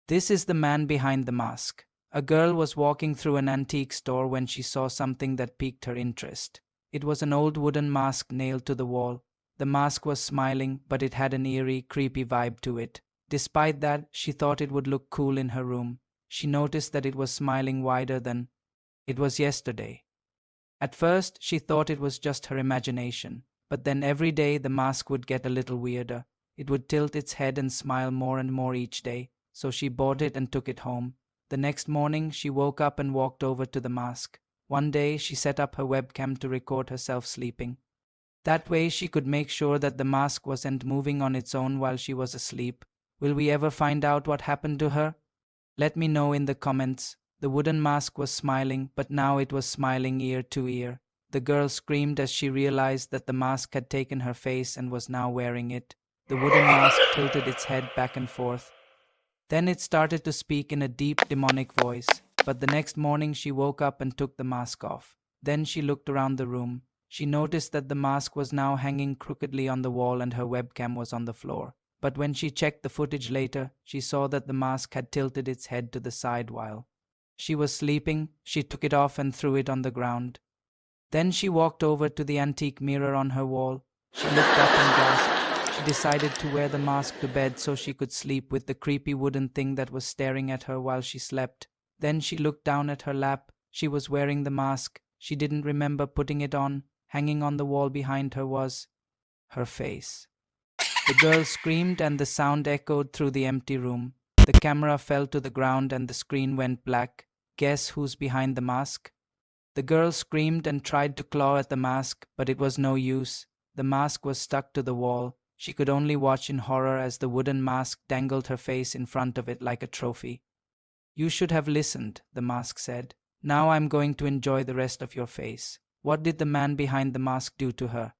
This is the man behind the mask. A girl was walking through an antique store when she saw something that piqued her interest. It was an old wooden mask nailed to the wall. The mask was smiling, but it had an eerie, creepy vibe to it. Despite that, she thought it would look cool in her room. She noticed that it was smiling wider than it was yesterday. At first, she thought it was just her imagination, but then every day the mask would get a little weirder. It would tilt its head and smile more and more each day, so she bought it and took it home. The next morning, she woke up and walked over to the mask. One day, she set up her webcam to record herself sleeping. That way, she could make sure that the mask wasn't moving on its own while she was asleep. Will we ever find out what happened to her? Let me know in the comments. The wooden mask was smiling, but now it was smiling ear to ear. The girl screamed as she realized that the mask had taken her face and was now wearing it. The wooden mask tilted its head back and forth. Then it started to speak in a deep, demonic voice. But the next morning she woke up and took the mask off. Then she looked around the room. She noticed that the mask was now hanging crookedly on the wall and her webcam was on the floor. But when she checked the footage later, she saw that the mask had tilted its head to the side while she was sleeping. She took it off and threw it on the ground. Then she walked over to the antique mirror on her wall. She looked up and gasped. She decided to wear the mask to bed so she could sleep with the creepy wooden thing that was staring at her while she slept. Then she looked down at her lap. She was wearing the mask. She didn't remember putting it on. Hanging on the wall behind her was her face. The girl screamed and the sound echoed through the empty room. The camera fell to the ground and the screen went black. Guess who's behind the mask? The girl screamed and tried to claw at the mask, but it was no use. The mask was stuck to the wall. She could only watch in horror as the wooden mask dangled her face in front of it like a trophy. You should have listened, the mask said. Now I'm going to enjoy the rest of your face. What did the man behind the mask do to her?